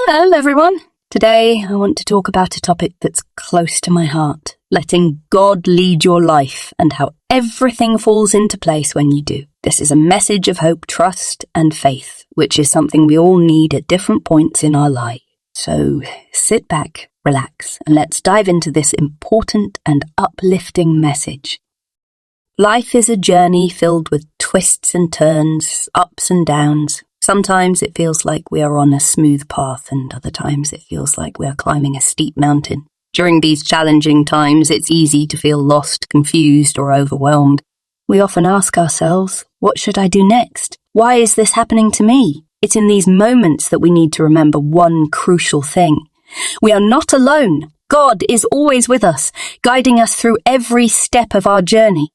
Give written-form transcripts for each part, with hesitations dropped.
Hello everyone! Today I want to talk about a topic that's close to my heart, letting God lead your life and how everything falls into place when you do. This is a message of hope, trust and faith, which is something we all need at different points in our life. So sit back, relax, and let's dive into this important and uplifting message. Life is a journey filled with twists and turns, ups and downs. Sometimes it feels like we are on a smooth path, and other times it feels like we are climbing a steep mountain. During these challenging times, it's easy to feel lost, confused, or overwhelmed. We often ask ourselves, what should I do next? Why is this happening to me? It's in these moments that we need to remember one crucial thing. We are not alone. God is always with us, guiding us through every step of our journey.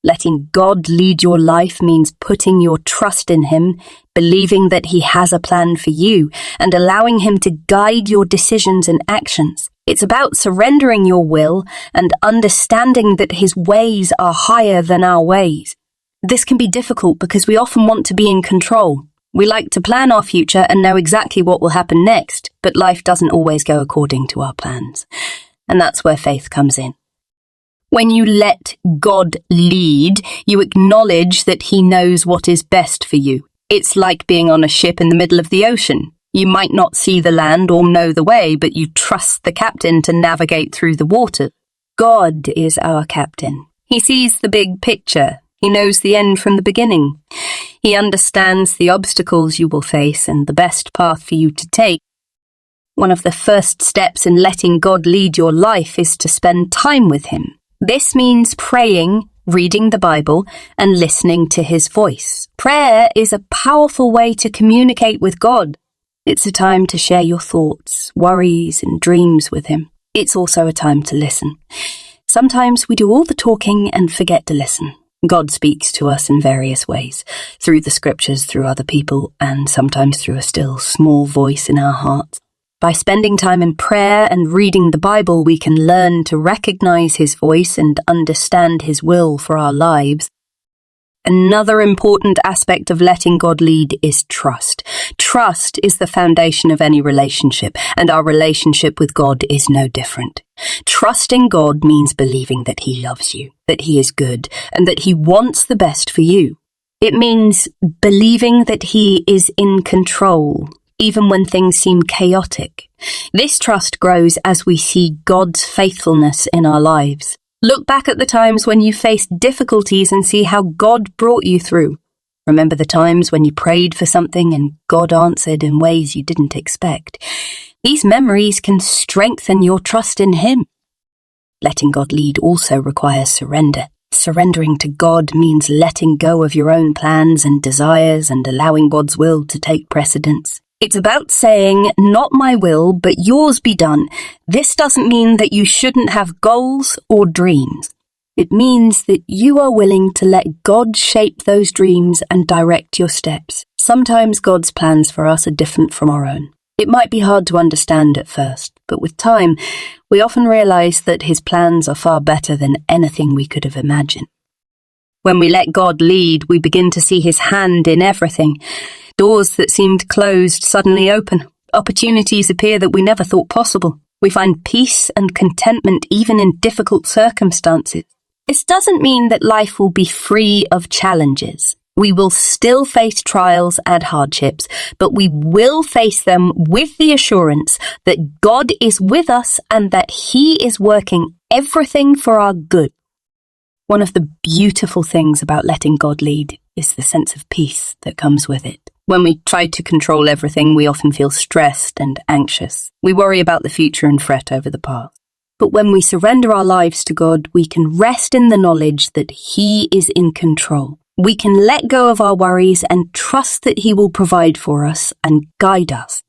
Letting God lead your life means putting your trust in Him, believing that He has a plan for you, and allowing Him to guide your decisions and actions. It's about surrendering your will and understanding that His ways are higher than our ways. This can be difficult because we often want to be in control. We like to plan our future and know exactly what will happen next, but life doesn't always go according to our plans. And that's where faith comes in. When you let God lead, you acknowledge that He knows what is best for you. It's like being on a ship in the middle of the ocean. You might not see the land or know the way, but you trust the captain to navigate through the water. God is our captain. He sees the big picture. He knows the end from the beginning. He understands the obstacles you will face and the best path for you to take. One of the first steps in letting God lead your life is to spend time with Him. This means praying, reading the Bible, and listening to His voice. Prayer is a powerful way to communicate with God. It's a time to share your thoughts, worries, and dreams with Him. It's also a time to listen. Sometimes we do all the talking and forget to listen. God speaks to us in various ways, through the scriptures, through other people, and sometimes through a still small voice in our hearts. By spending time in prayer and reading the Bible, we can learn to recognize His voice and understand His will for our lives. Another important aspect of letting God lead is trust. Trust is the foundation of any relationship, and our relationship with God is no different. Trusting God means believing that He loves you, that He is good, and that He wants the best for you. It means believing that He is in control, even when things seem chaotic. This trust grows as we see God's faithfulness in our lives. Look back at the times when you faced difficulties and see how God brought you through. Remember the times when you prayed for something and God answered in ways you didn't expect. These memories can strengthen your trust in Him. Letting God lead also requires surrender. Surrendering to God means letting go of your own plans and desires and allowing God's will to take precedence. It's about saying, not my will, but yours be done. This doesn't mean that you shouldn't have goals or dreams. It means that you are willing to let God shape those dreams and direct your steps. Sometimes God's plans for us are different from our own. It might be hard to understand at first, but with time, we often realize that His plans are far better than anything we could have imagined. When we let God lead, we begin to see His hand in everything. Doors that seemed closed suddenly open. Opportunities appear that we never thought possible. We find peace and contentment even in difficult circumstances. This doesn't mean that life will be free of challenges. We will still face trials and hardships, but we will face them with the assurance that God is with us and that He is working everything for our good. One of the beautiful things about letting God lead is the sense of peace that comes with it. When we try to control everything, we often feel stressed and anxious. We worry about the future and fret over the past. But when we surrender our lives to God, we can rest in the knowledge that He is in control. We can let go of our worries and trust that He will provide for us and guide us.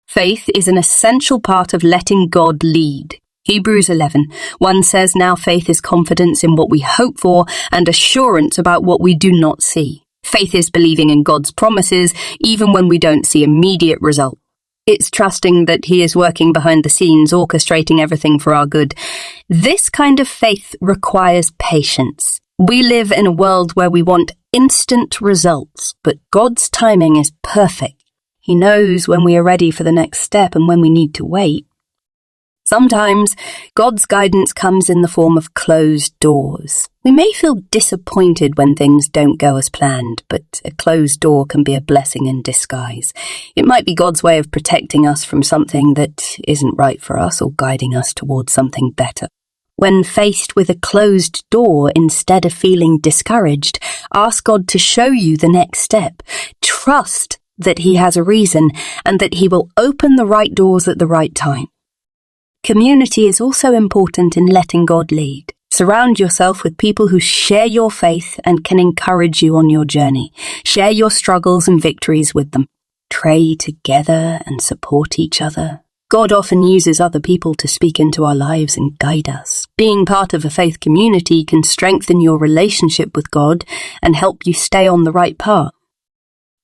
Faith is an essential part of letting God lead. Hebrews 11:1 says, "Now faith is confidence in what we hope for and assurance about what we do not see." Faith is believing in God's promises even when we don't see immediate results. It's trusting that He is working behind the scenes, orchestrating everything for our good. This kind of faith requires patience. We live in a world where we want instant results, but God's timing is perfect. He knows when we are ready for the next step and when we need to wait. Sometimes God's guidance comes in the form of closed doors. We may feel disappointed when things don't go as planned, but a closed door can be a blessing in disguise. It might be God's way of protecting us from something that isn't right for us or guiding us towards something better. When faced with a closed door, instead of feeling discouraged, ask God to show you the next step. Trust that He has a reason and that He will open the right doors at the right time. Community is also important in letting God lead. Surround yourself with people who share your faith and can encourage you on your journey. Share your struggles and victories with them. Pray together and support each other. God often uses other people to speak into our lives and guide us. Being part of a faith community can strengthen your relationship with God and help you stay on the right path.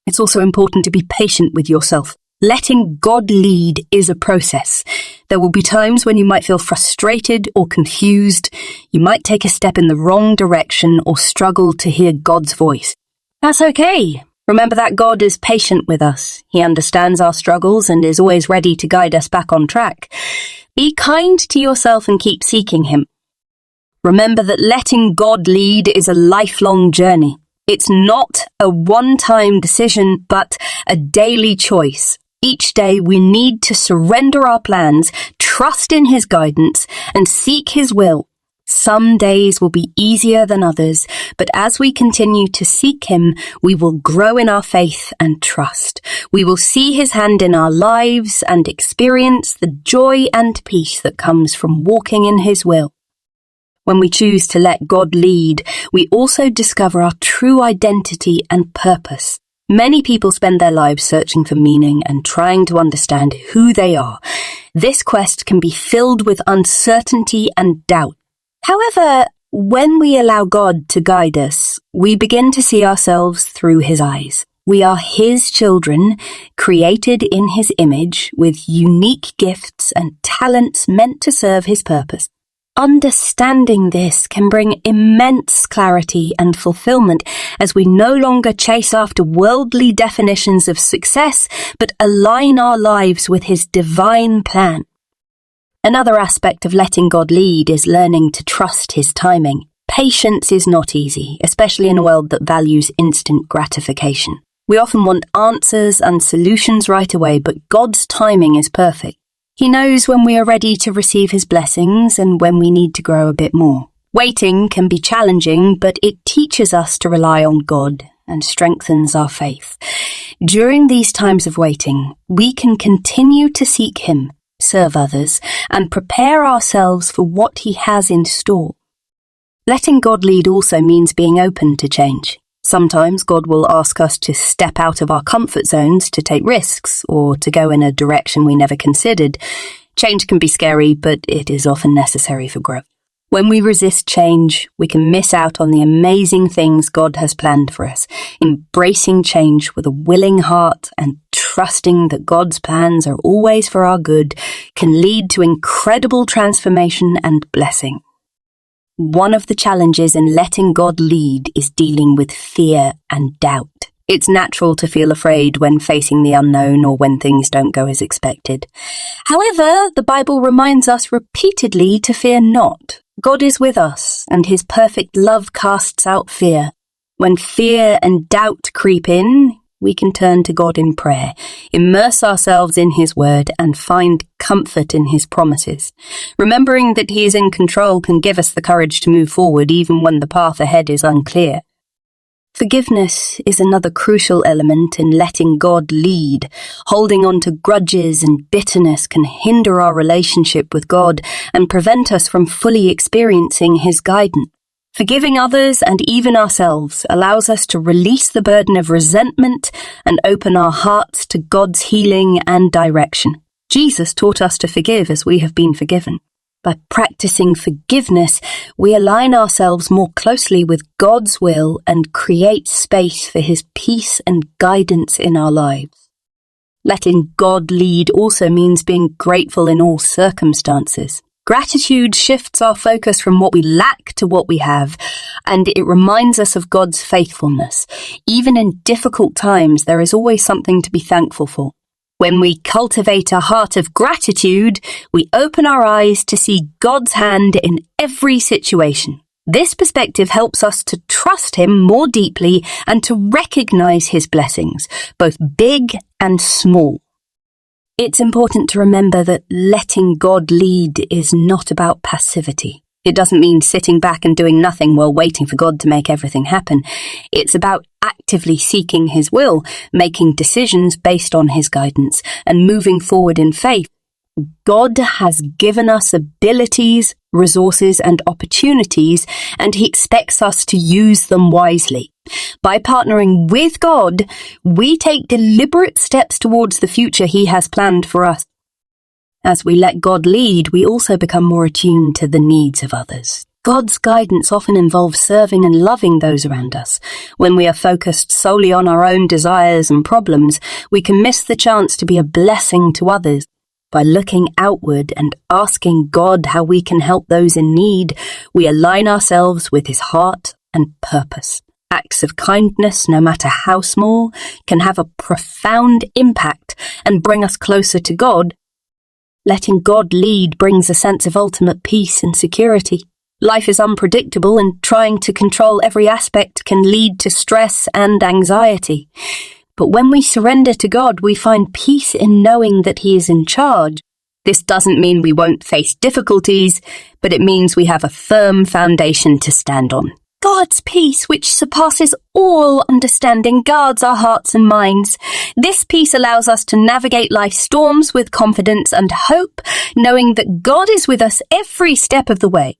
It's also important to be patient with yourself. Letting God lead is a process. There will be times when you might feel frustrated or confused. You might take a step in the wrong direction or struggle to hear God's voice. That's okay. Remember that God is patient with us. He understands our struggles and is always ready to guide us back on track. Be kind to yourself and keep seeking Him. Remember that letting God lead is a lifelong journey. It's not a one-time decision, but a daily choice. Each day we need to surrender our plans, trust in His guidance, and seek His will. Some days will be easier than others, but as we continue to seek Him, we will grow in our faith and trust. We will see His hand in our lives and experience the joy and peace that comes from walking in His will. When we choose to let God lead, we also discover our true identity and purpose. Many people spend their lives searching for meaning and trying to understand who they are. This quest can be filled with uncertainty and doubt. However, when we allow God to guide us, we begin to see ourselves through His eyes. We are His children, created in His image, with unique gifts and talents meant to serve His purpose. Understanding this can bring immense clarity and fulfillment as we no longer chase after worldly definitions of success, but align our lives with His divine plan. Another aspect of letting God lead is learning to trust His timing. Patience is not easy, especially in a world that values instant gratification. We often want answers and solutions right away, but God's timing is perfect. He knows when we are ready to receive His blessings and when we need to grow a bit more. Waiting can be challenging, but it teaches us to rely on God and strengthens our faith. During these times of waiting, we can continue to seek Him, serve others, and prepare ourselves for what He has in store. Letting God lead also means being open to change. Sometimes God will ask us to step out of our comfort zones, to take risks, or to go in a direction we never considered. Change can be scary, but it is often necessary for growth. When we resist change, we can miss out on the amazing things God has planned for us. Embracing change with a willing heart and trusting that God's plans are always for our good can lead to incredible transformation and blessing. One of the challenges in letting God lead is dealing with fear and doubt. It's natural to feel afraid when facing the unknown or when things don't go as expected. However, the Bible reminds us repeatedly to fear not. God is with us, and His perfect love casts out fear. When fear and doubt creep in, we can turn to God in prayer, immerse ourselves in His word, and find comfort in His promises. Remembering that He is in control can give us the courage to move forward even when the path ahead is unclear. Forgiveness is another crucial element in letting God lead. Holding on to grudges and bitterness can hinder our relationship with God and prevent us from fully experiencing His guidance. Forgiving others and even ourselves allows us to release the burden of resentment and open our hearts to God's healing and direction. Jesus taught us to forgive as we have been forgiven. By practicing forgiveness, we align ourselves more closely with God's will and create space for His peace and guidance in our lives. Letting God lead also means being grateful in all circumstances. Gratitude shifts our focus from what we lack to what we have, and it reminds us of God's faithfulness. Even in difficult times, there is always something to be thankful for. When we cultivate a heart of gratitude, we open our eyes to see God's hand in every situation. This perspective helps us to trust Him more deeply and to recognize His blessings, both big and small. It's important to remember that letting God lead is not about passivity. It doesn't mean sitting back and doing nothing while waiting for God to make everything happen. It's about actively seeking His will, making decisions based on His guidance, and moving forward in faith. God has given us abilities, resources, and opportunities, and He expects us to use them wisely. By partnering with God, we take deliberate steps towards the future He has planned for us. As we let God lead, we also become more attuned to the needs of others. God's guidance often involves serving and loving those around us. When we are focused solely on our own desires and problems, we can miss the chance to be a blessing to others. By looking outward and asking God how we can help those in need, we align ourselves with His heart and purpose. Acts of kindness, no matter how small, can have a profound impact and bring us closer to God. Letting God lead brings a sense of ultimate peace and security. Life is unpredictable, and trying to control every aspect can lead to stress and anxiety. But when we surrender to God, we find peace in knowing that He is in charge. This doesn't mean we won't face difficulties, but it means we have a firm foundation to stand on. God's peace, which surpasses all understanding, guards our hearts and minds. This peace allows us to navigate life's storms with confidence and hope, knowing that God is with us every step of the way.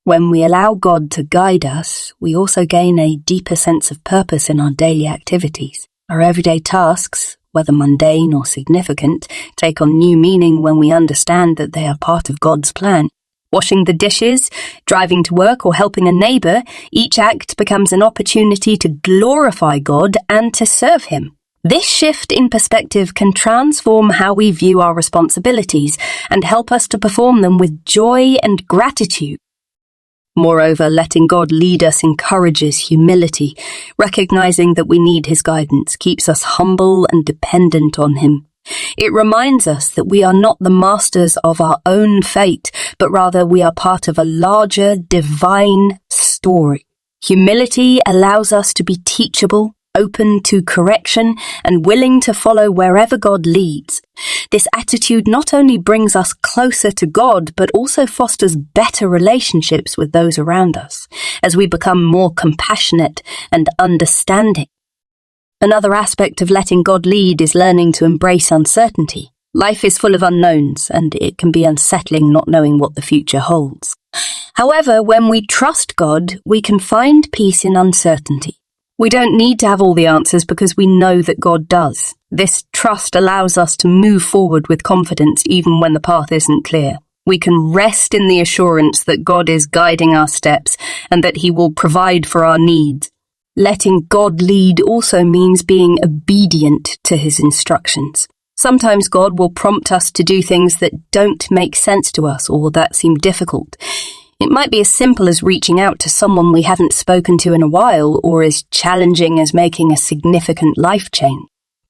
When we allow God to guide us, we also gain a deeper sense of purpose in our daily activities. Our everyday tasks, whether mundane or significant, take on new meaning when we understand that they are part of God's plan. Washing the dishes, driving to work, or helping a neighbour, each act becomes an opportunity to glorify God and to serve Him. This shift in perspective can transform how we view our responsibilities and help us to perform them with joy and gratitude. Moreover, letting God lead us encourages humility. Recognizing that we need His guidance keeps us humble and dependent on Him. It reminds us that we are not the masters of our own fate, but rather we are part of a larger, divine story. Humility allows us to be teachable, open to correction, and willing to follow wherever God leads. This attitude not only brings us closer to God, but also fosters better relationships with those around us, as we become more compassionate and understanding. Another aspect of letting God lead is learning to embrace uncertainty. Life is full of unknowns, and it can be unsettling not knowing what the future holds. However, when we trust God, we can find peace in uncertainty. We don't need to have all the answers because we know that God does. This trust allows us to move forward with confidence even when the path isn't clear. We can rest in the assurance that God is guiding our steps and that He will provide for our needs. Letting God lead also means being obedient to His instructions. Sometimes God will prompt us to do things that don't make sense to us or that seem difficult. It might be as simple as reaching out to someone we haven't spoken to in a while, or as challenging as making a significant life change.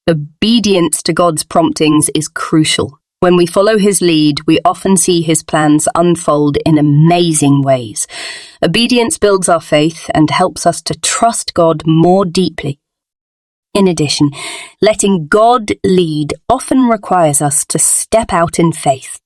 Obedience to God's promptings is crucial. When we follow His lead, we often see His plans unfold in amazing ways. Obedience builds our faith and helps us to trust God more deeply. In addition, letting God lead often requires us to step out in faith.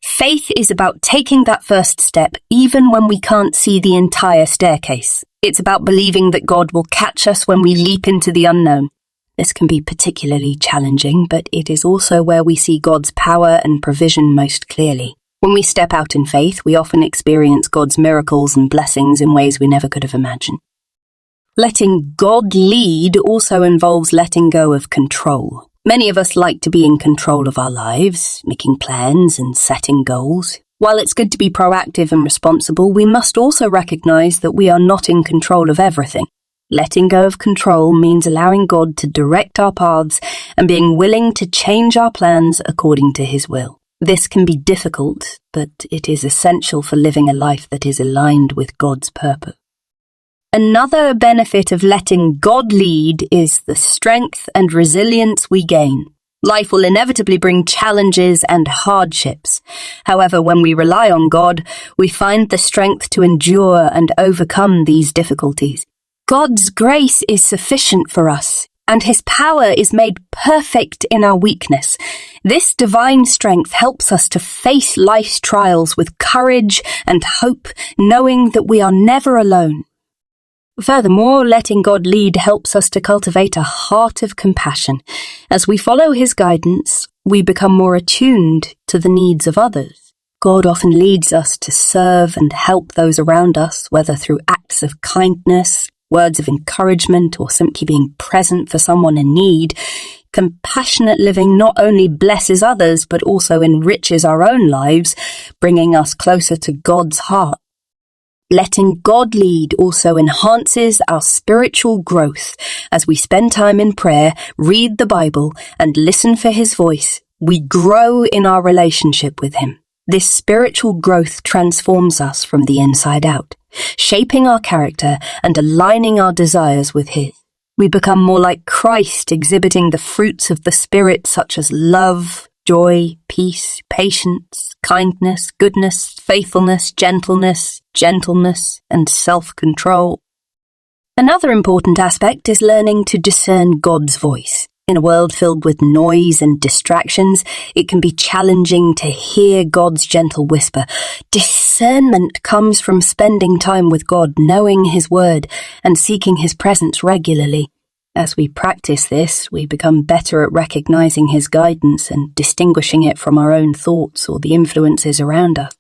Faith is about taking that first step even when we can't see the entire staircase. It's about believing that God will catch us when we leap into the unknown. This can be particularly challenging, but it is also where we see God's power and provision most clearly. When we step out in faith, we often experience God's miracles and blessings in ways we never could have imagined. Letting God lead also involves letting go of control. Many of us like to be in control of our lives, making plans and setting goals. While it's good to be proactive and responsible, we must also recognize that we are not in control of everything. Letting go of control means allowing God to direct our paths and being willing to change our plans according to His will. This can be difficult, but it is essential for living a life that is aligned with God's purpose. Another benefit of letting God lead is the strength and resilience we gain. Life will inevitably bring challenges and hardships. However, when we rely on God, we find the strength to endure and overcome these difficulties. God's grace is sufficient for us, and His power is made perfect in our weakness. This divine strength helps us to face life's trials with courage and hope, knowing that we are never alone. Furthermore, letting God lead helps us to cultivate a heart of compassion. As we follow His guidance, we become more attuned to the needs of others. God often leads us to serve and help those around us, whether through acts of kindness, words of encouragement, or simply being present for someone in need. Compassionate living not only blesses others, but also enriches our own lives, bringing us closer to God's heart. Letting God lead also enhances our spiritual growth. As we spend time in prayer, read the Bible, and listen for His voice, we grow in our relationship with Him. This spiritual growth transforms us from the inside out, shaping our character and aligning our desires with His. We become more like Christ, exhibiting the fruits of the Spirit such as love, joy, peace, patience, kindness, goodness, faithfulness, gentleness, and self-control. Another important aspect is learning to discern God's voice. In a world filled with noise and distractions, it can be challenging to hear God's gentle whisper. Discernment comes from spending time with God, knowing His word, and seeking His presence regularly. As we practice this, we become better at recognizing His guidance and distinguishing it from our own thoughts or the influences around us.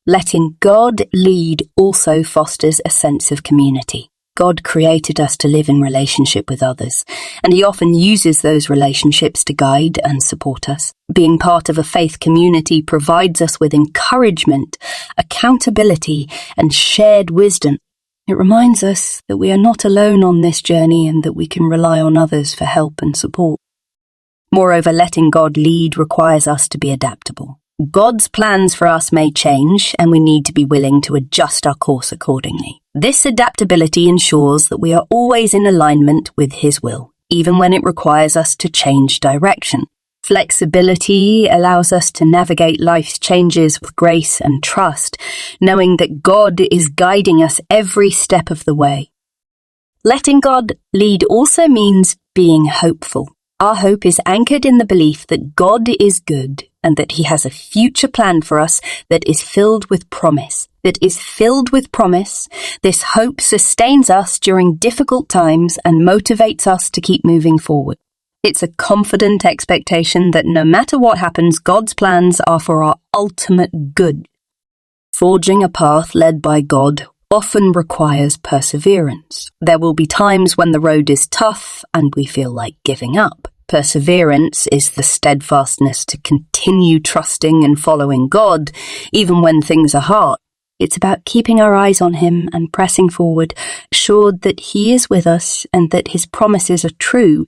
Letting God lead also fosters a sense of community. God created us to live in relationship with others, and He often uses those relationships to guide and support us. Being part of a faith community provides us with encouragement, accountability, and shared wisdom. It reminds us that we are not alone on this journey and that we can rely on others for help and support. Moreover, letting God lead requires us to be adaptable. God's plans for us may change, and we need to be willing to adjust our course accordingly. This adaptability ensures that we are always in alignment with His will, even when it requires us to change direction. Flexibility allows us to navigate life's changes with grace and trust, knowing that God is guiding us every step of the way. Letting God lead also means being hopeful. Our hope is anchored in the belief that God is good and that He has a future plan for us that is filled with promise. This hope sustains us during difficult times and motivates us to keep moving forward. It's a confident expectation that no matter what happens, God's plans are for our ultimate good. Forging a path led by God often requires perseverance. There will be times when the road is tough and we feel like giving up. Perseverance is the steadfastness to continue trusting and following God, even when things are hard. It's about keeping our eyes on Him and pressing forward, assured that He is with us and that His promises are true.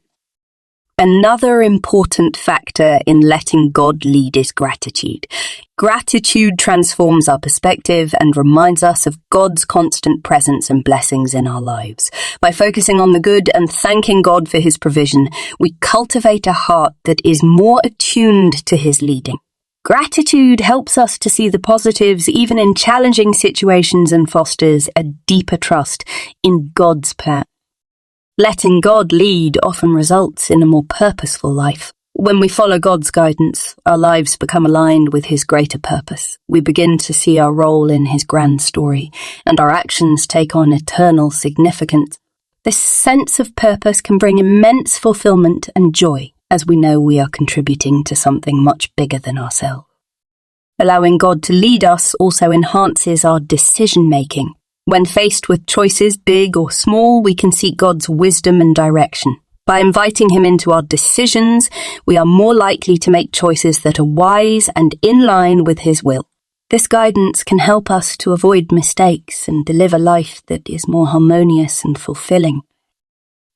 Another important factor in letting God lead is gratitude. Gratitude transforms our perspective and reminds us of God's constant presence and blessings in our lives. By focusing on the good and thanking God for His provision, we cultivate a heart that is more attuned to His leading. Gratitude helps us to see the positives even in challenging situations and fosters a deeper trust in God's plan. Letting God lead often results in a more purposeful life. When we follow God's guidance, our lives become aligned with His greater purpose. We begin to see our role in His grand story, and our actions take on eternal significance. This sense of purpose can bring immense fulfillment and joy, as we know we are contributing to something much bigger than ourselves. Allowing God to lead us also enhances our decision-making. When faced with choices, big or small, we can seek God's wisdom and direction. By inviting Him into our decisions, we are more likely to make choices that are wise and in line with His will. This guidance can help us to avoid mistakes and deliver life that is more harmonious and fulfilling.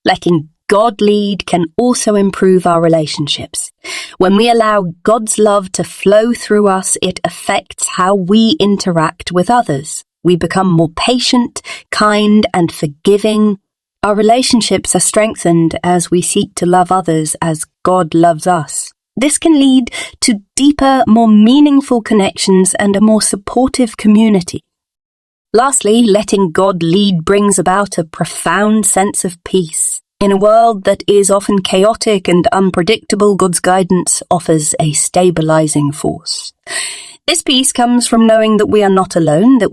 Letting God lead can also improve our relationships. When we allow God's love to flow through us, it affects how we interact with others. We become more patient, kind, and forgiving. Our relationships are strengthened as we seek to love others as God loves us. This can lead to deeper, more meaningful connections and a more supportive community. Lastly, letting God lead brings about a profound sense of peace. In a world that is often chaotic and unpredictable, God's guidance offers a stabilizing force. This peace comes from knowing that we are not alone, that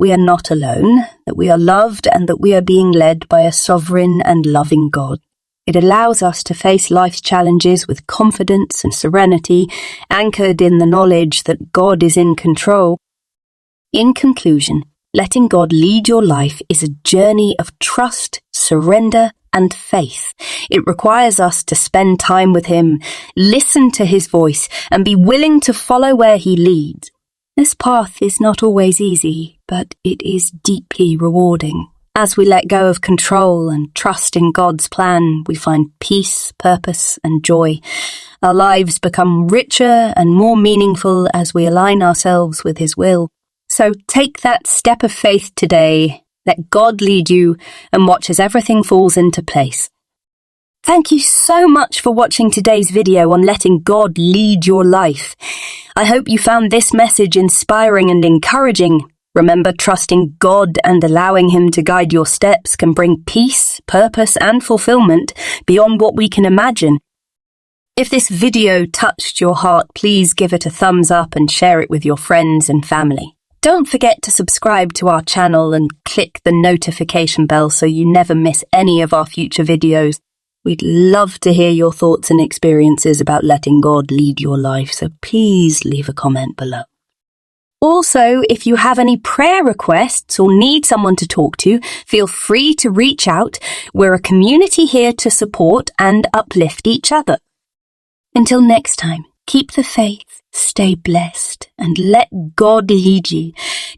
we are loved, and that we are being led by a sovereign and loving God. It allows us to face life's challenges with confidence and serenity, anchored in the knowledge that God is in control. In conclusion, letting God lead your life is a journey of trust, surrender, and faith. It requires us to spend time with Him, listen to His voice, and be willing to follow where He leads. This path is not always easy, but it is deeply rewarding. As we let go of control and trust in God's plan, we find peace, purpose, and joy. Our lives become richer and more meaningful as we align ourselves with His will. So take that step of faith today, let God lead you, and watch as everything falls into place. Thank you so much for watching today's video on letting God lead your life. I hope you found this message inspiring and encouraging. Remember, trusting God and allowing Him to guide your steps can bring peace, purpose, and fulfillment beyond what we can imagine. If this video touched your heart, please give it a thumbs up and share it with your friends and family. Don't forget to subscribe to our channel and click the notification bell so you never miss any of our future videos. We'd love to hear your thoughts and experiences about letting God lead your life, so please leave a comment below. Also, if you have any prayer requests or need someone to talk to, feel free to reach out. We're a community here to support and uplift each other. Until next time, keep the faith, stay blessed, and let God lead you.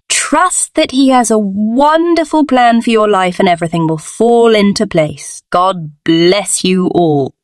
Trust that He has a wonderful plan for your life and everything will fall into place. God bless you all.